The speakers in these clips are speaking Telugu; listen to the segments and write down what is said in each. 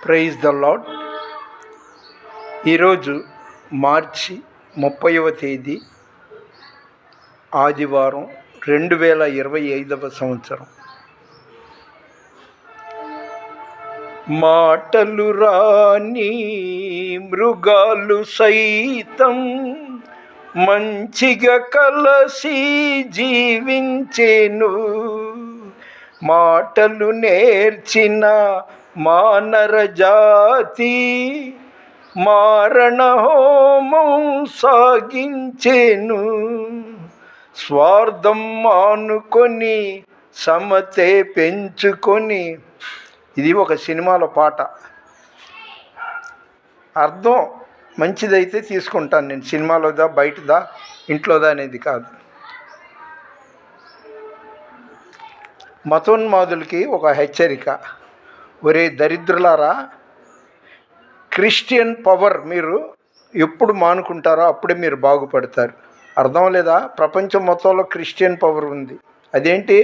Praise the lord. ఈరోజు మార్చి 30వ తేదీ ఆదివారం 2025 సంవత్సరం. మాటలు రాని మృగాలు సైతం మంచిగా కలసి జీవించేను. మాటలు నేర్చిన మానర జాతి మారణ హోమం సాగించేను. స్వార్థం మానుకొని సమతే పెంచుకొని. ఇది ఒక సినిమాలో పాట. అర్థం మంచిదైతే తీసుకుంటాను నేను. సినిమాలోదా బయటదా ఇంట్లోదా అనేది కాదు. మతోన్మాదులకి ఒక హెచ్చరిక. ఒరే దరిద్రులారా, క్రిస్టియన్ పవర్ మీరు ఎప్పుడు మానుకుంటారో అప్పుడే మీరు బాగుపడతారు. అర్థం లేదా? ప్రపంచం మొత్తంలో క్రిస్టియన్ పవర్ ఉంది. అదేంటి?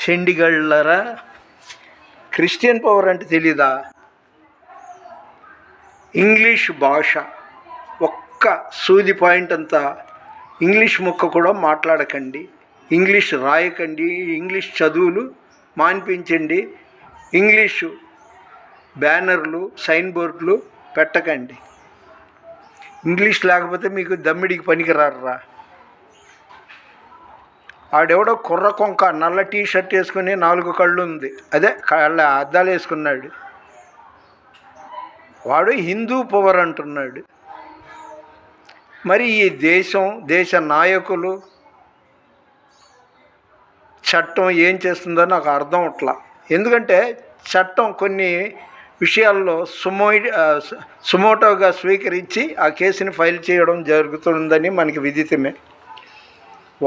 షెండిగళ్ళరా, క్రిస్టియన్ పవర్ అంటే తెలీదా? ఇంగ్లీష్ భాష ఒక్క సూది పాయింట్ అంతా ఇంగ్లీష్ ముక్క కూడా మాట్లాడకండి, ఇంగ్లీష్ రాయకండి, ఇంగ్లీష్ చదువులు మాన్పించండి, ఇంగ్లీషు బ్యానర్లు సైన్ బోర్డులు పెట్టకండి. ఇంగ్లీష్ లేకపోతే మీకు దమ్మిడికి పనికిరారా. ఆడెవడో కుర్ర కొంక నల్ల టీ షర్ట్ వేసుకుని 4 కళ్ళు ఉంది, అదే కళ్ళ అద్దాలు వేసుకున్నాడు, వాడు హిందూ పవర్ అంటున్నాడు. మరి ఈ దేశ నాయకులు చట్టం ఏం చేస్తుందో నాకు అర్థం అవట్లా. ఎందుకంటే చట్టం కొన్ని విషయాల్లో సుమోటోగా స్వీకరించి ఆ కేసుని ఫైల్ చేయడం జరుగుతుందని మనకి విదితమే.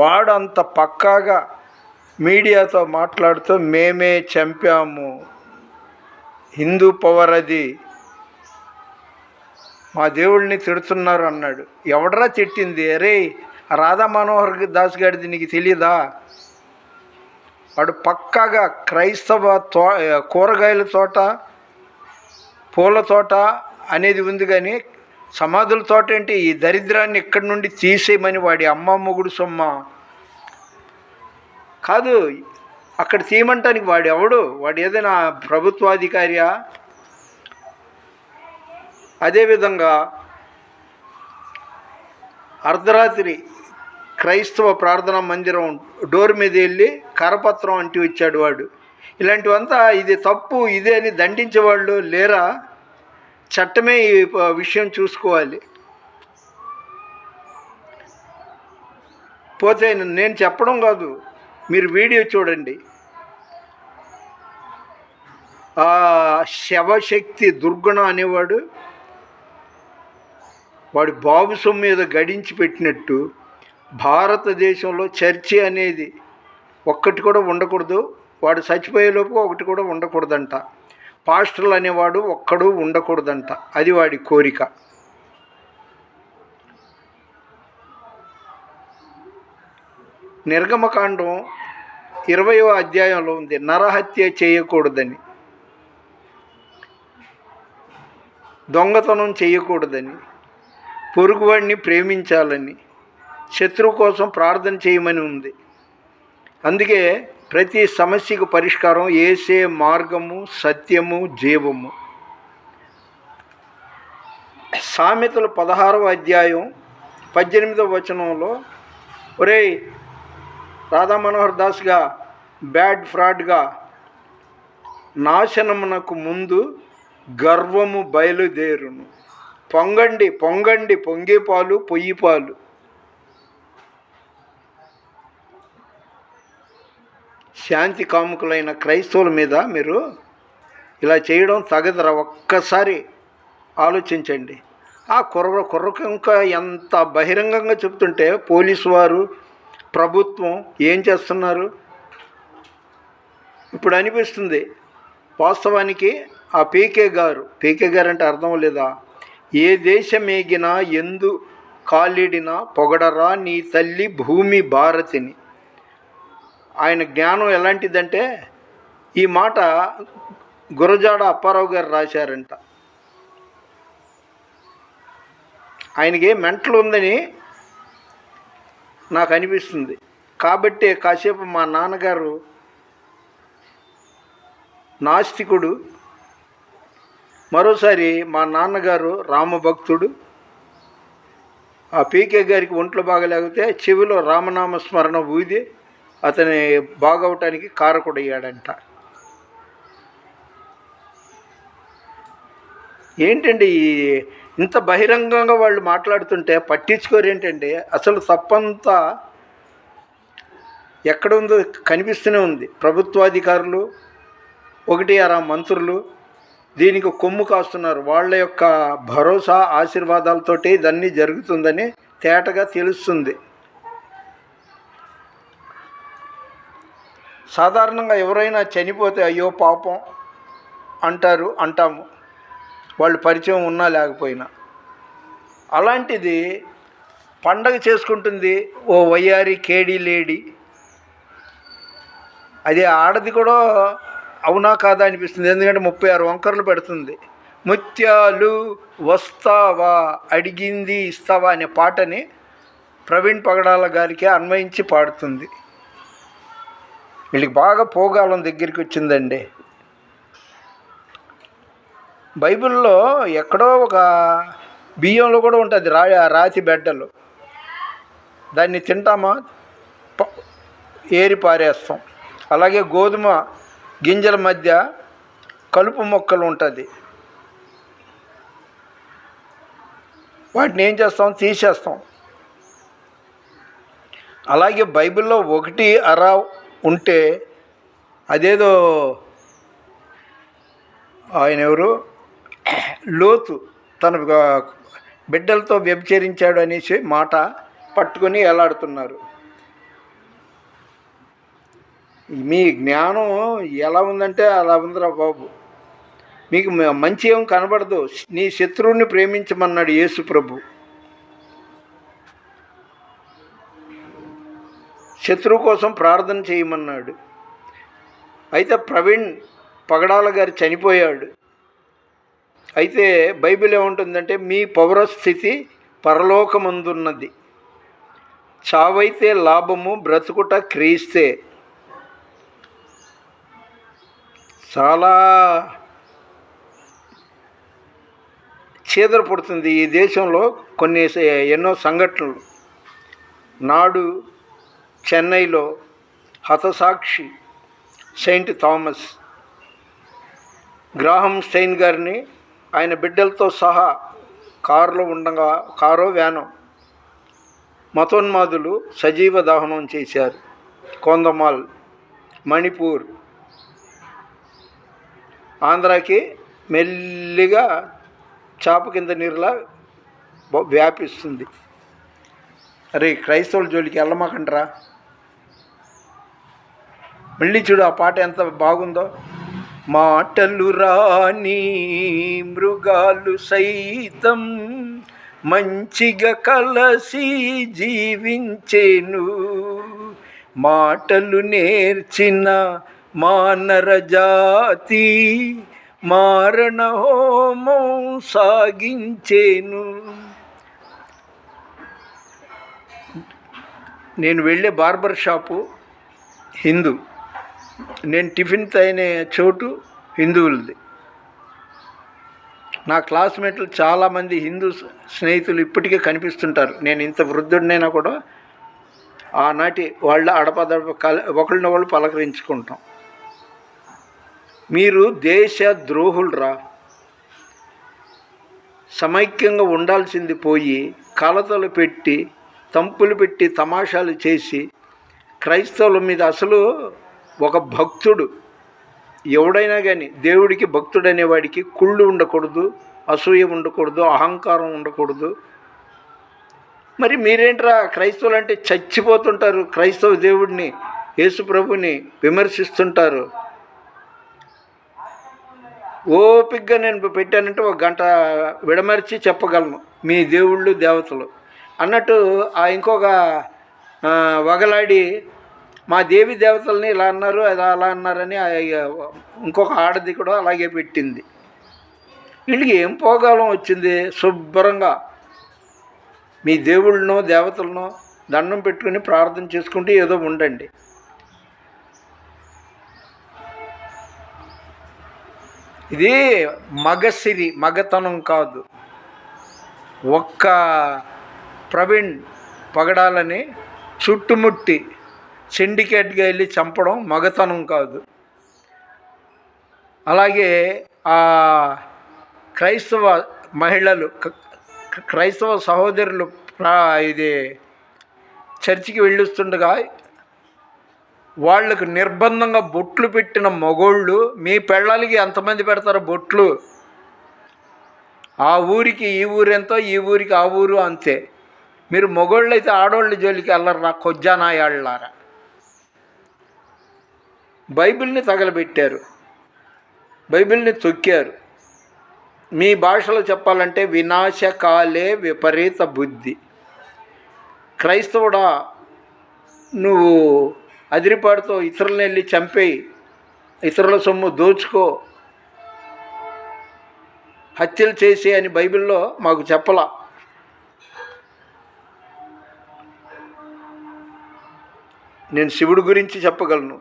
వాడు అంత పక్కాగా మీడియాతో మాట్లాడుతూ మేమే చంపాము, హిందూ పవర్ అది, మా దేవుళ్ళని తిడుతున్నారు అన్నాడు. ఎవడరా తిట్టింది? అరే రాధా మనోహర్ దాస్ గారిది నీకు తెలియదా? వాడు పక్కాగా క్రైస్తవ కూరగాయల తోట, పూల తోట అనేది ఉంది, కానీ సమాధుల తోట ఏంటి? ఈ దరిద్రాన్ని ఇక్కడి నుండి తీసేయమని వాడి అమ్మ మొగుడు సొమ్మ కాదు. అక్కడ తీయమంటానికి వాడు ఎవడు? వాడు ఏదైనా ప్రభుత్వాధికారియా? అదేవిధంగా అర్ధరాత్రి క్రైస్తవ ప్రార్థనా మందిరం డోర్ మీద వెళ్ళి కరపత్రం అంటి వచ్చాడు వాడు. ఇలాంటివంతా ఇది తప్పు, ఇదే అని దండించేవాళ్ళు లేరా? చట్టమే ఈ విషయం చూసుకోవాలి. పోతే నేను చెప్పడం కాదు, మీరు వీడియో చూడండి. ఆ శవశక్తి దుర్గుణ అనేవాడు వాడి బాబు సొమ్ము మీద గడించి పెట్టినట్టు భారతదేశంలో చర్చి అనేది ఒక్కటి కూడా ఉండకూడదు. వాడు చచ్చిపోయేలోపు ఒకటి కూడా ఉండకూడదంట. పాస్టర్లు అనేవాడు ఒక్కడు ఉండకూడదంట. అది వాడి కోరిక. నిర్గమకాండం 20వ అధ్యాయంలో ఉంది, నరహత్య చేయకూడదని, దొంగతనం చేయకూడదని, పొరుగువాడిని ప్రేమించాలని, శత్రువు కోసం ప్రార్థన చేయమని ఉంది. అందుకే ప్రతి సమస్యకు పరిష్కారం యేసే మార్గము, సత్యము, జీవము. సామెతలు 16వ అధ్యాయం 18వ వచనంలో, ఒరేయ్ రాధా మనోహర్ దాస్గా బ్యాడ్ ఫ్రాడ్గా, నాశనమునకు ముందు గర్వము బయలుదేరును. పొంగండి పొంగండి, పొంగే పాలు పొయ్యి పాలు. శాంతి కాముకులైన క్రైస్తవుల మీద మీరు ఇలా చేయడం తగదరా? ఒక్కసారి ఆలోచించండి. ఆ కుర్రకు ఇంకా ఎంత బహిరంగంగా చెప్తుంటే పోలీసు వారు, ప్రభుత్వం ఏం చేస్తున్నారు ఇప్పుడు అనిపిస్తుంది. వాస్తవానికి ఆ పీకే గారు అంటే అర్థం లేదా? ఏ దేశమేగినా ఎందు కాలిడినా పొగడరా నీ తల్లి భూమి భారతిని. ఆయన జ్ఞానం ఎలాంటిదంటే, ఈ మాట గురజాడ అప్పారావు గారు రాశారంట. ఆయనకి మెంటల్ ఉందని నాకు అనిపిస్తుంది. కాబట్టి కాసేపు మా నాన్నగారు నాస్తికుడు, మరోసారి మా నాన్నగారు రామభక్తుడు. ఆ పీకే గారికి ఒంట్లో బాగలేకపోతే చెవిలో రామనామ స్మరణ ఊది అతని బాగవటానికి కారకుడయ్యాడంట. ఏంటండి ఇంత బహిరంగంగా వాళ్ళు మాట్లాడుతుంటే పట్టించుకోరేంటండి? అసలు తప్పంతా ఎక్కడ ఉందో కనిపిస్తూనే ఉంది. ప్రభుత్వాధికారులు, ఒకటి అరా మంత్రులు దీనికి కొమ్ము కాస్తున్నారు. వాళ్ళ యొక్క భరోసా ఆశీర్వాదాలతోటి ఇదన్నీ జరుగుతుందని తేటగా తెలుస్తుంది. సాధారణంగా ఎవరైనా చనిపోతే అయ్యో పాపం అంటాము, వాళ్ళు పరిచయం ఉన్నా లేకపోయినా. అలాంటిది పండగ చేసుకుంటుంది ఓ వయ్యారి కేడీ లేడీ. అది ఆడది కూడా అవునా కాదా అనిపిస్తుంది. ఎందుకంటే 36 వంకర్లు పెడుతుంది. ముత్యాలు వస్తావా, అడిగింది ఇస్తావా అనే పాటని ప్రవీణ్ పగడాల గారికి అన్వయించి పాడుతుంది. వీళ్ళకి బాగా పోగాలం దగ్గరికి వచ్చిందండి. బైబిల్లో ఎక్కడో ఒక బియ్యంలో కూడా ఉంటుంది రాతి బెడ్డలు. దాన్ని తింటామా, ఏరి పారేస్తాం. అలాగే గోధుమ గింజల మధ్య కలుపు మొక్కలు ఉంటుంది, వాటిని ఏం చేస్తాం, తీసేస్తాం. అలాగే బైబిల్లో ఒకటి అరా ఉంటే అదేదో ఆయన ఎవరు లోతు తన బిడ్డలతో వ్యభిచరించాడు అనేసి మాట పట్టుకొని ఎలాడుతున్నారు. మీ జ్ఞానం ఎలా ఉందంటే అలా ఉందిరా బాబు. మీకు మంచి ఏం కనబడదు. నీ శత్రువుని ప్రేమించమన్నాడు యేసు ప్రభు. శత్రువు కోసం ప్రార్థన చేయమన్నాడు. అయితే ప్రవీణ్ పగడాల గారు చనిపోయాడు. అయితే బైబిల్ ఏముంటుందంటే మీ పౌరస్థితి పరలోకమందున్నది, చావైతే లాభము, బ్రతుకుట క్రీస్తే. చాలా చీదర పడుతుంది ఈ దేశంలో ఎన్నో సంఘటనలు. నాడు చెన్నైలో హతసాక్షి సెయింట్ థామస్ గ్రాహం స్టెయిన్ గారిని ఆయన బిడ్డలతో సహా కారులో ఉండగా, కారో వ్యానో మతోన్మాదులు సజీవ దహనం చేశారు. కొందమాల్, మణిపూర్, ఆంధ్రాకి మెల్లిగా చాప కింద నీరులా వ్యాపిస్తుంది. అరే క్రైస్తవుల జోలికి వెళ్ళమాకండ్రా. మళ్ళీ చూడు ఆ పాట ఎంత బాగుందో. మాటలు రాని మృగాలు సైతం మంచిగా కలసి జీవించేను, మాటలు నేర్చిన మానర జాతి మారణ హోమం సాగించేను. నేను వెళ్ళే బార్బర్ షాపు హిందూ, నేను టిఫిన్ తగిన చోటు హిందువులది. నా క్లాస్మేట్లు చాలామంది హిందూ స్నేహితులు ఇప్పటికే కనిపిస్తుంటారు. నేను ఇంత వృద్ధుడినైనా కూడా ఆనాటి వాళ్ళ అడపదడప ఒకళ్ళని పలకరించుకుంటాం. మీరు దేశ ద్రోహులరా. సమైక్యంగా ఉండాల్సింది పోయి కలతలు పెట్టి, తంపులు పెట్టి, తమాషాలు చేసి క్రైస్తవుల మీద అసలు ఒక భక్తుడు ఎవడైనా కానీ దేవుడికి భక్తుడు అనేవాడికి కుళ్ళు ఉండకూడదు, అసూయ ఉండకూడదు, అహంకారం ఉండకూడదు. మరి మీరేంట్రా క్రైస్తవులు అంటే చచ్చిపోతుంటారు, క్రైస్తవ దేవుడిని యేసు ప్రభుని విమర్శిస్తుంటారు. ఓపికగా నేను పెట్టానంటే 1 గంట విడమర్చి చెప్పగలను మీ దేవుళ్ళు దేవతలు అన్నట్టు. ఇంకొక వగలాడి మా దేవి దేవతల్ని ఇలా అన్నారు, అది అలా అన్నారని ఇంకొక ఆడది కూడా అలాగే పెట్టింది. వీళ్ళకి ఏం పోగాలం వచ్చింది? శుభ్రంగా మీ దేవుళ్ళనో దేవతలనో దండం పెట్టుకుని ప్రార్థన చేసుకుంటూ ఏదో ఉండండి. ఇది మగసిరి, మగతనం కాదు. ఒక్క ప్రవీణ్ పగడాలని చుట్టుముట్టి సిండికేట్గా వెళ్ళి చంపడం మగతనం కాదు. అలాగే ఆ క్రైస్తవ మహిళలు, క్రైస్తవ సహోదరులు ఇది చర్చికి వెళ్ళొస్తుండగా వాళ్ళకు నిర్బంధంగా బొట్లు పెట్టిన మగోళ్ళు, మీ పెళ్ళాలకి ఎంతమంది పెడతారో బొట్లు? ఆ ఊరికి ఈ ఊరెంతో, ఈ ఊరికి ఆ ఊరు అంతే. మీరు మగోళ్ళు అయితే ఆడవాళ్ళ జోలికి వెళ్ళరా కొజ్జానాయాళ్ళారా. బైబిల్ని తగలబెట్టారు, బైబిల్ని తొక్కారు. మీ భాషలో చెప్పాలంటే వినాశకాలే విపరీత బుద్ధి. క్రైస్తవుడా, నువ్వు అదిరిపాడుతో ఇతరులను వెళ్ళి చంపేయి, ఇతరుల సొమ్ము దోచుకో, హత్యలు చేసి అని బైబిల్లో మాకు చెప్పలా. నేను శివుడి గురించి చెప్పగలను,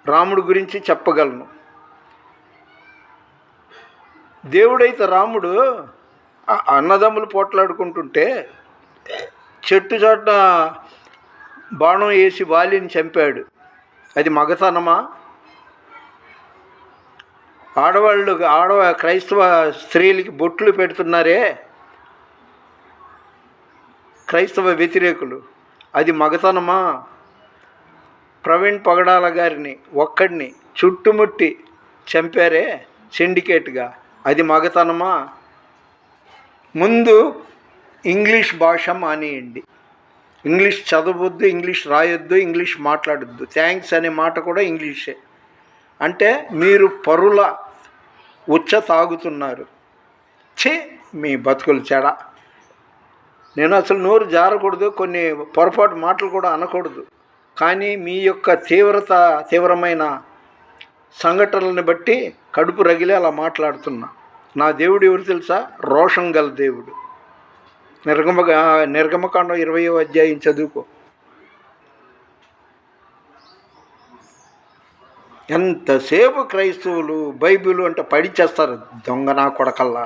రాముడి గురించి చెప్పగలను. దేవుడైతే రాముడు అన్నదమ్ములు పోట్లాడుకుంటుంటే చెట్టు చాటున బాణం వేసి వాలిని చంపాడు. అది మగతనమా? క్రైస్తవ స్త్రీలకి బొట్లు పెడుతున్నారే క్రైస్తవ వ్యతిరేకులు, అది మగతనమా? ప్రవీణ్ పగడాల గారిని ఒక్కడిని చుట్టుముట్టి చంపారే సిండికేట్గా, అది మగతనమా? ముందు ఇంగ్లీష్ భాష మానేయండి. ఇంగ్లీష్ చదవద్దు, ఇంగ్లీష్ రాయొద్దు, ఇంగ్లీష్ మాట్లాడొద్దు. థ్యాంక్స్ అనే మాట కూడా ఇంగ్లీషే. అంటే మీరు పరుల ఉచ్చ తాగుతున్నారు. మీ బతుకులు చెడ. నేను అసలు నోరు జారకూడదు, కొన్ని పొరపాటు మాటలు కూడా అనకూడదు. కానీ మీ యొక్క తీవ్రమైన సంఘటనలను బట్టి కడుపు రగిలి అలా మాట్లాడుతున్నా. నా దేవుడు ఎవరు తెలుసా? రోషం గల దేవుడు. నిర్గమకాండం 20వ అధ్యాయం చదువుకో. ఎంతసేపు క్రైస్తవులు బైబిల్ అంటే పడిచేస్తారు, దొంగ నా కొడకల్లా.